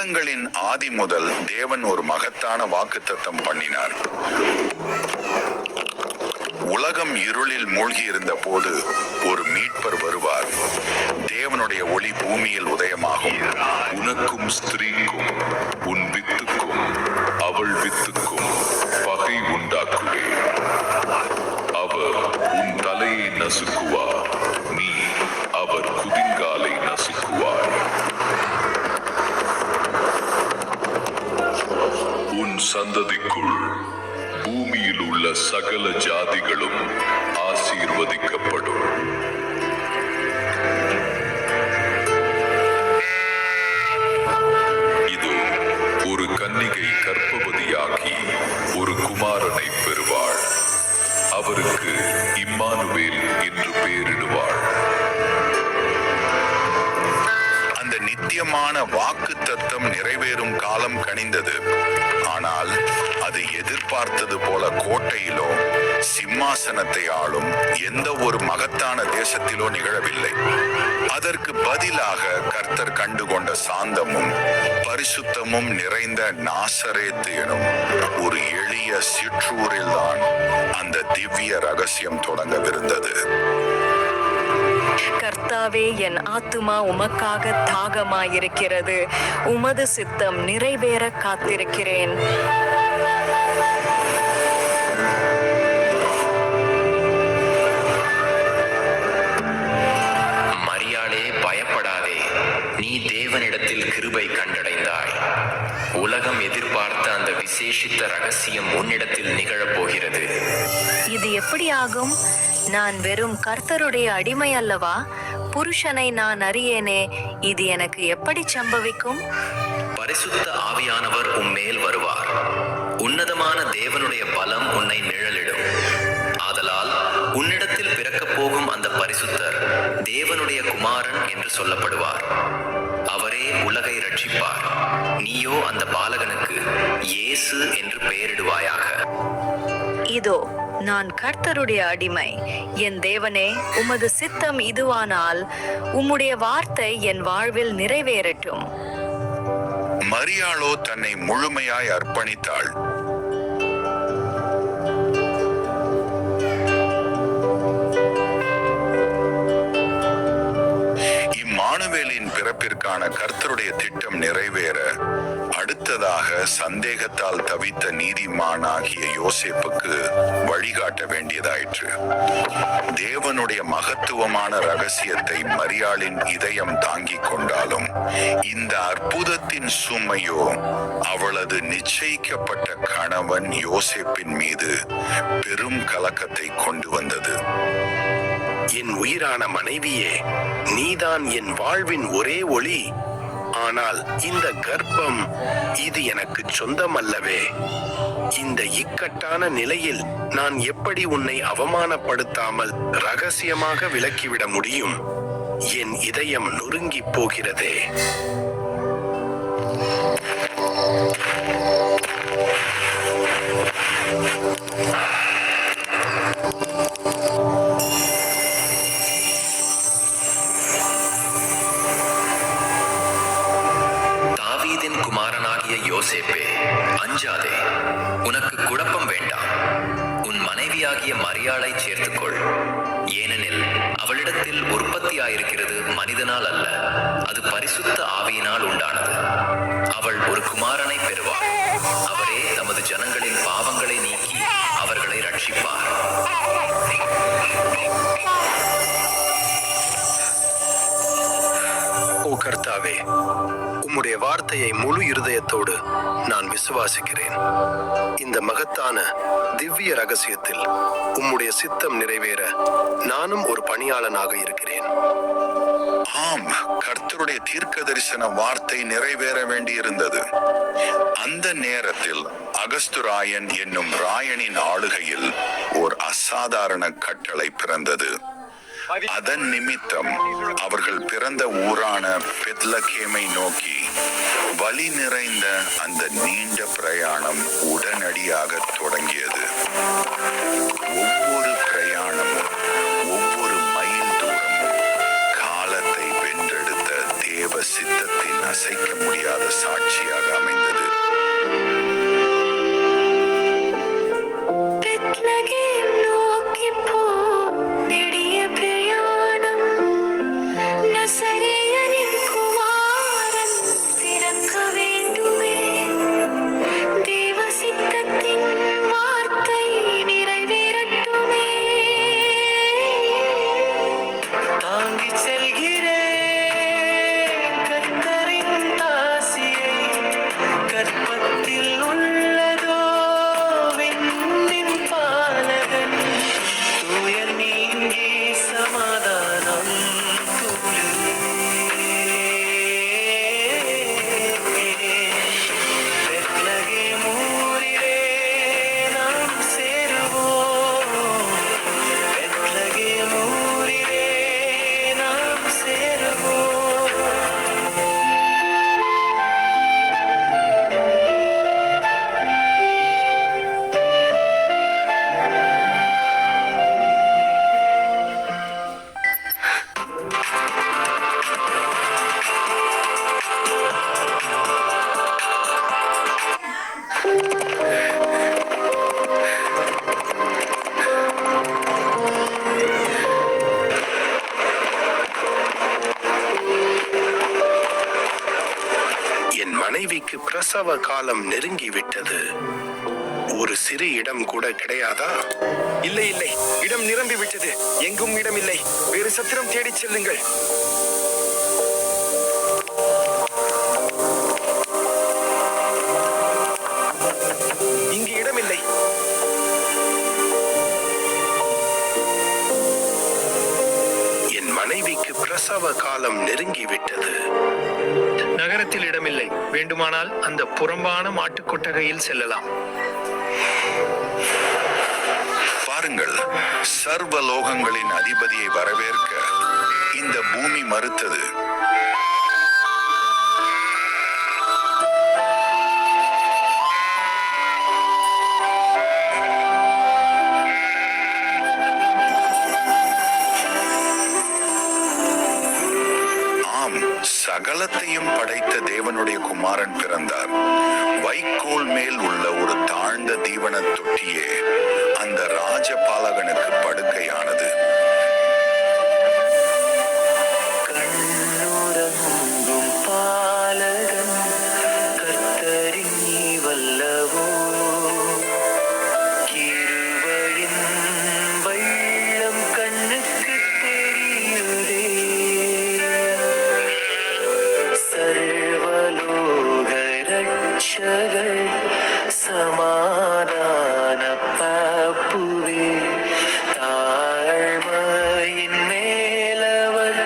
காலங்களின் ஆதி முதல் தேவன் ஒரு மகத்தான வாக்குத்தத்தம் பண்ணினார். உலகம் இருளில் மூழ்கி இருந்த போது ஒரு மீட்பர் வருவார். தேவனுடைய ஒளி பூமியில் உதயமாகும். உனக்கும் ஸ்திரீக்கும் உன் வித்துக்கும் அவள் வித்துக்கும் பகை உண்டாக்குவே. அவர் உன் தலையை நசுக்குவார், நீ அவர் குதிங்காலை நசுக்குவார். உன் சந்ததிக்குள் பூமியில் உள்ள சகல ஜாதிகளும் ஆசீர்வதிக்கப்படும். இது ஒரு கன்னிகை கர்ப்பவதியாகி ஒரு குமாரனை பெறுவாள். அவருக்கு இம்மானுவேல் என்று பெயரிடுவாள். அந்த நித்தியமான வாக்குத்தத்தம் நிறைவேறும் காலம் கனிந்தது. ஆனால் அது எதிர்பார்த்தது போல கோட்டையிலோ சிம்மாசனத்தை ஆளும் எந்த ஒரு மகத்தான தேசத்திலோ நிகழவில்லை. அதற்கு பதிலாக கர்த்தர் கண்டுகொண்ட சாந்தமும் பரிசுத்தமும் நிறைந்த நாசரேத்து எனும் ஒரு எளிய சிற்றூரில்தான் அந்த திவ்ய ரகசியம் தொடங்கவிருந்தது. கர்த்தாவே, என் ஆத்துமா உமக்காக தாகமாயிருக்கிறது. உமது சித்தம் நிறைவேற காத்திருக்கிறேன். மரியாளே, பயப்படாதே. நீ தேவனிடத்தில் கிருபை கண்டடைந்தாய். உலகம் எதிர்பார்த்த அந்த விசேஷித்த ரகசியம் உன்னிடத்தில் நிகழப்போகிறது. இது எப்படி ஆகும்? நான் வெறும் கர்த்தருடைய அடிமை அல்லவா? புருஷனை நான் அறியேனே. இது எனக்கு எப்படி சம்பவிக்கும்? பரிசுத்த ஆவியானவர் உம்மேல் வருவார். உன்னதமான தேவனுடைய பலம் உன்னை நிழலிடும். ஆதலால் உன்னிடத்தில் பிறக்கப் போகும் அந்த பரிசுத்தர் தேவனுடைய குமாரன் என்று சொல்லப்படுவார். அவரே உலகை ரட்சிப்பார். நீயோ அந்த பாலகனுக்கு இயேசு என்று பெயரிடுவாயாக. இதோ, நான் கர்த்தருடைய அடிமை. என் தேவனே, உமது சித்தம் இதுவானால் உம்முடைய வார்த்தை என் வாழ்வில் நிறைவேறட்டும். மரியாளோ தன்னை முழுமையாய் அர்ப்பணித்தாள். இம்மானுவேலின் பிறப்பிற்கான கர்த்தருடைய திட்டம் நிறைவேற அடுத்ததாக சந்தேகத்தால் தவித்த நீதிமானாகிய யோசேப்புக்கு வழிகாட்ட வேண்டியதாயிற்று. தேவனுடைய மகத்துவமான ரகசியத்தை மரியாளின் இதயம் தாங்கிக் கொண்டாலும் இந்த அற்புதத்தின் சுமையோ அவளது நிச்சயிக்கப்பட்ட கணவன் யோசேப்பின் மீது பெரும் கலக்கத்தை கொண்டு வந்தது. என் உயிரான மனைவியே, நீதான் என் வாழ்வின் ஒரே ஒளி. ஆனால் இந்த கர்ப்பம் இது எனக்கு சொந்தமல்லவே. இந்த இக்கட்டான நிலையில் நான் எப்படி உன்னை அவமானப்படுத்தாமல் ரகசியமாக விலக்கிவிட முடியும்? என் இதயம் நொறுங்கி போகிறதே. யோசேப்பே, அஞ்சாதே. உனக்கு குழப்பம் வேண்டாம். உன் மனைவியாகிய மரியாளை சேர்த்துக்கொள். ஏனெனில் அவளிடத்தில் உற்பத்தியாயிருக்கிறது மனிதனால் அல்ல, அது பரிசுத்த ஆவியினால் உண்டானது. அவள் ஒரு குமாரனை பெறுவாள். அவரே தமது ஜனங்களின் பாவங்களை நீக்கி அவர்களை ரட்சிப்பார். ஓ கர்த்தாவே, உம்முடைய வார்த்தையை முழு இருதயத்தோடு நான் விசுவாசிக்கிறேன். இந்த மகத்தான திவ்ய ரகசியத்தில் உம்முடைய சித்தம் நிறைவேற நானும் ஒரு பணியாளனாக இருக்கிறேன். ஆம், கர்த்தருடைய தீர்க்க தரிசன வார்த்தை நிறைவேற வேண்டியிருந்தது. அந்த நேரத்தில் அகஸ்துராயன் என்னும் ராயனின் ஆளுகையில் ஓர் அசாதாரண கட்டளை பிறந்தது. அதன் நிமித்தம் அவர்கள் பிறந்த ஊரான பெத்லகேமை நோக்கி வலி நிறைந்த அந்த நீண்ட பிரயாணம் உடனடியாக தொடங்கியது. ஒவ்வொரு பிரயாணமும், ஒவ்வொரு மைல் தூரமும் காலத்தை வென்றெடுத்த தேவ சித்தத்தின் அசைக்க முடியாத சாட்சியாக அமைந்தது. பெத்லகேம் நோக்கிப் போ, நெடிய பிரயாணம். நசரேயனின் குமாரன் பிறக்க வேண்டுமே. தேவ சித்தத்தின் வார்த்தை நிறைவேறட்டுமே. தாங்கிச் செல்கிறேன் கர்த்தரின் தாசியை, கற்பத்தில் உள்ளதோ விண்ணின் பாலகன். துயர் நீங்கி சமாதானம் பெத்லகேம் ஊரிலே நாம் சேருவோம். பெத்லகேம் ஊரிலே நாம் சேருவோம். என் மனைவிக்கு பிரசவ காலம் நெருங்கிவிட்டது. ஒரு சிறு இடம் கூட கிடையாதா? இல்லை இல்லை, இடம் நிரம்பி விட்டது. எங்கும் இடம் இல்லை. வேறு சத்திரம் தேடிச் செல்லுங்கள். இங்கு இடமில்லை. என் மனைவிக்கு பிரசவ காலம் நெருங்கிவிட்டது. நகரத்தில் இடமில்லை. வேண்டுமானால் அந்த புறம்பான மாட்டுக் கொட்டகையில் செல்லலாம். பாருங்கள், சர்வலோகங்களின் அதிபதியை வரவேற்க இந்த பூமி மறுத்தது. ஆம், சகலத்தையும் படைத்த தேவனுடைய குமாரன் பிறந்தார். வைக்கோல் மேல் உள்ள ஒரு தாழ்ந்த தீவன தொட்டியே அந்த ராஜபாலகனுக்கு படுக்கையானது. கண்ணுறங்கும் பாலகன் கர்த்தரின் வல்லவோ. கிருபையின் வெள்ளம் கண்ணுக்கு தெரியுதே. சர்வலோக ரட்சகர் சமாதான பாப்புவே. தாழ்மையின் மேலவர்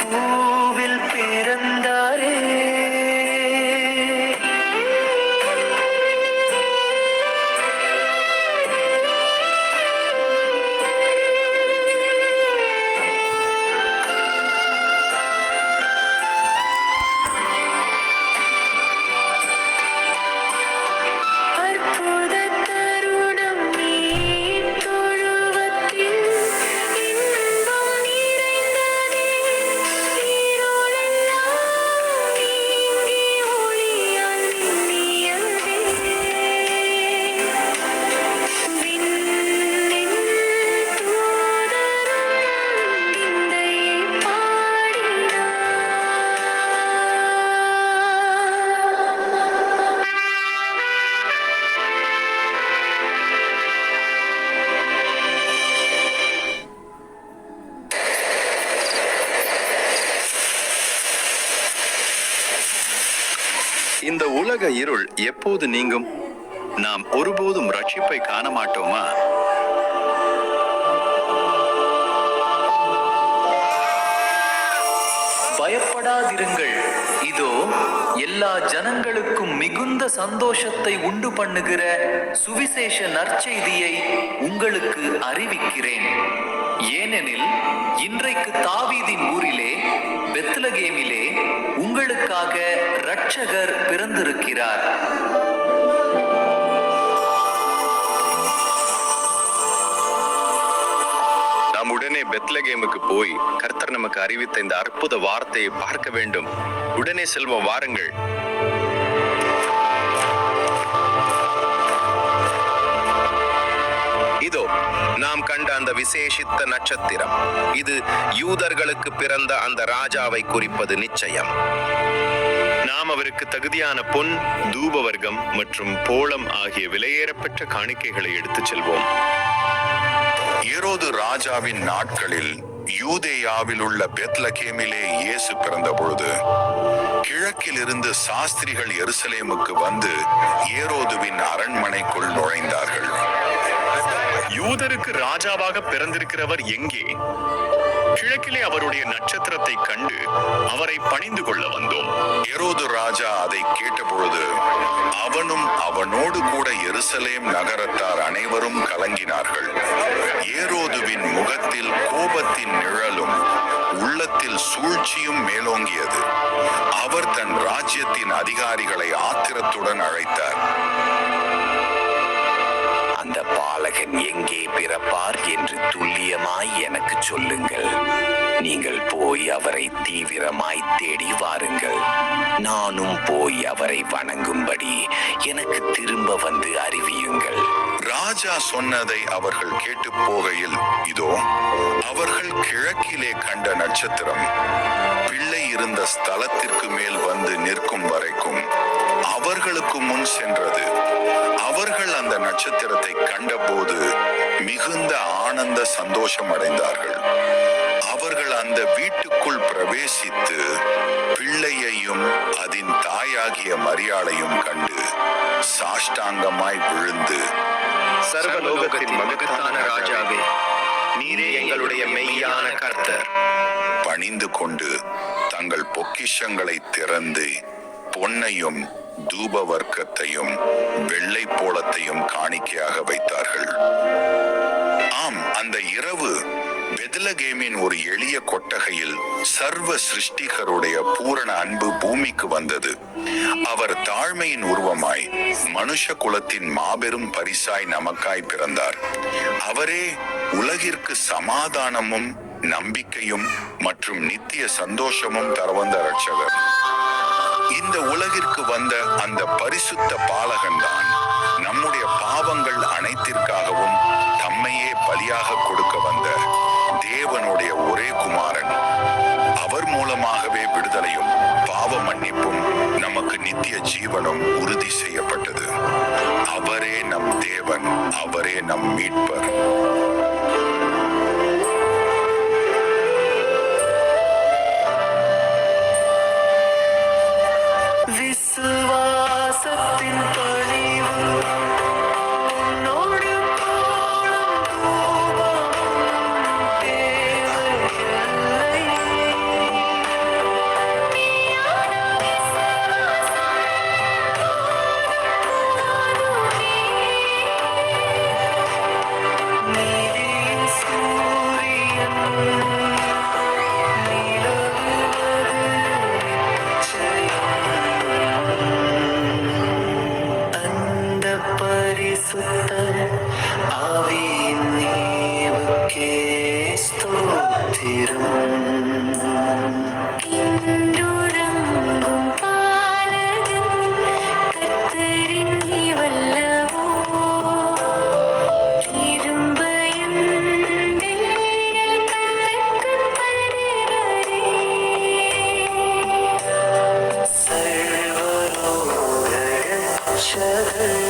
பூவில் பிறந்தாரே. அற்புத தருணம் நீ தொழுவத்தில் இன்பம் நிறைந்ததே. இருளெல்லாம் நீங்கி ஒளியால் மின்னியதே. விண்ணின் தூதரும் விந்தையை பாடினார். இந்த உலக இருள் எப்போது நீங்கும்? நாம் ஒருபோதும் ரட்சிப்பை காண மாட்டோமா? பயப்படாதிருங்கள். இதோ எல்லா ஜனங்களுக்கும் மிகுந்த சந்தோஷத்தை உண்டு பண்ணுகிற சுவிசேஷ நற்செய்தியை உங்களுக்கு அறிவிக்கிறேன். ஏனெனில் இன்றைக்கு தாவீதின் ஊரிலே பெத்லகேமிலே உங்களுக்காக இரட்சகர் பிறந்திருக்கிறார். நாம் உடனே பெத்லகேமுக்கு போய் கர்த்தர் நமக்கு அறிவித்த இந்த அற்புத வார்த்தையை பார்க்க வேண்டும். உடனே செல்வோம், வாருங்கள். இதோ நாம் கண்ட அந்த விசேஷித்த நட்சத்திரம், இது யூதர்களுக்கு பிறந்த அந்த ராஜாவை குறிப்பது நிச்சயம். நாம் அவருக்கு தகுதியான பொன், தூபவர்க்கம் மற்றும் போளம் ஆகிய விலையேறப்பெற்ற காணிக்கைகளை எடுத்துச் செல்வோம். ஏரோது ராஜாவின் நாட்களில் யூதேயாவில் உள்ள பெத்லகேமிலே இயேசு பிறந்த பொழுது கிழக்கில் இருந்து சாஸ்திரிகள் எருசலேமுக்கு வந்து ஏரோதுவின் அரண்மனைக்குள் நுழைந்தார்கள். யூதருக்கு ராஜாவாக பிறந்திருக்கிறவர் எங்கே? கிழக்கிலே அவருடைய நட்சத்திரத்தை கண்டு அவரை பணிந்து கொள்ள வந்தோம். ஏரோது ராஜா அதை கேட்டபொழுது அவனும் அவனோடு கூட எருசலேம் நகரத்தார் அனைவரும் கலங்கினார்கள். ஏரோதுவின் முகத்தில் கோபத்தின் நிழலும் உள்ளத்தில் சூழ்ச்சியும் மேலோங்கியது. அவர் தன் ராஜ்யத்தின் அதிகாரிகளை ஆத்திரத்துடன் அழைத்தார். அந்த பாலகன் எங்கே பிறப்பார் என்று துல்லியமாய் எனக்கு சொல்லுங்கள். நீங்கள் போய் அவரை தீவிரமாய் தேடி வாருங்கள். நானும் போய் அவரை வணங்கும்படி எனக்கு திரும்ப வந்து அறிவியுங்கள். ராஜா சொன்னதை அவர்கள் கேட்டு போகையில், இதோ அவர்கள் கிழக்கிலே கண்ட நட்சத்திரம் பிள்ளை இருந்த ஸ்தலத்திற்கு மேல் வந்து நிற்கும் வரைக்கும் அவர்களுக்கு முன் சென்றது. அவர்கள் அந்த நட்சத்திரத்தை கண்டபோது மிகுந்த ஆனந்த சந்தோஷம் அடைந்தார்கள். அவர்கள் அந்த வீட்டுக்குள் பிரவேசித்து பிள்ளையையும் அதன் தாயாகிய மரியாளையும் கண்டு சாஷ்டாங்கமாய் விழுந்து, சர்வலோகத்தின் மகத்தான ராஜாவே, நீரே எங்களுடைய மெய்யான கர்த்தர், பணிந்து கொண்டு தங்கள் பொக்கிஷங்களை திறந்து பொன்னையும் தூப வர்க்கத்தையும் வெள்ளை போளத்தையும் காணிக்கையாக வைத்தார்கள். ஆம், அந்த இரவு பெத்லகேமின் ஒரு எளிய கொட்டகையில் சர்வ சிருஷ்டிகருடைய பூரண அன்பு பூமிக்கு வந்தது. அவர் தாழ்மையின் உருவமாய் மனுஷ குலத்தின் மாபெரும் பரிசாய் நமக்காய் பிறந்தார். அவரே உலகிற்கு சமாதானமும் நம்பிக்கையும் மற்றும் நித்திய சந்தோஷமும் தரவந்த இரட்சகர். இந்த உலகிற்கு வந்த அந்த பரிசுத்த பாலகன்தான் நம்முடைய பாவங்கள் அனைத்திற்காகவும் தம்மையே பலியாக கொடுக்க வந்த தேவனுடைய ஒரே குமாரன். அவர் மூலமாகவே விடுதலையும் பாவ மன்னிப்பும் நமக்கு நித்திய ஜீவனும் உறுதி செய்யப்பட்டது. அவரே நம் தேவன், அவரே நம் மீட்பர். விசுவாசத்தின் பணிவு உன்னோடு போலும் தூபமும் தேவையில்லை. நீதியின் சூரியன் நிலவுவது அந்த பரிசுத்த ஆவியின் நீவுக்கே ஸ்தோத்திரம். இன்றுறங்கும் பாலகன் கர்த்தரின் நீவல்லவோ, இரும்பையும் வெண்ணில் கண்ணுக்குப் படுகிறதே. சர்வலோக ரட்சகர்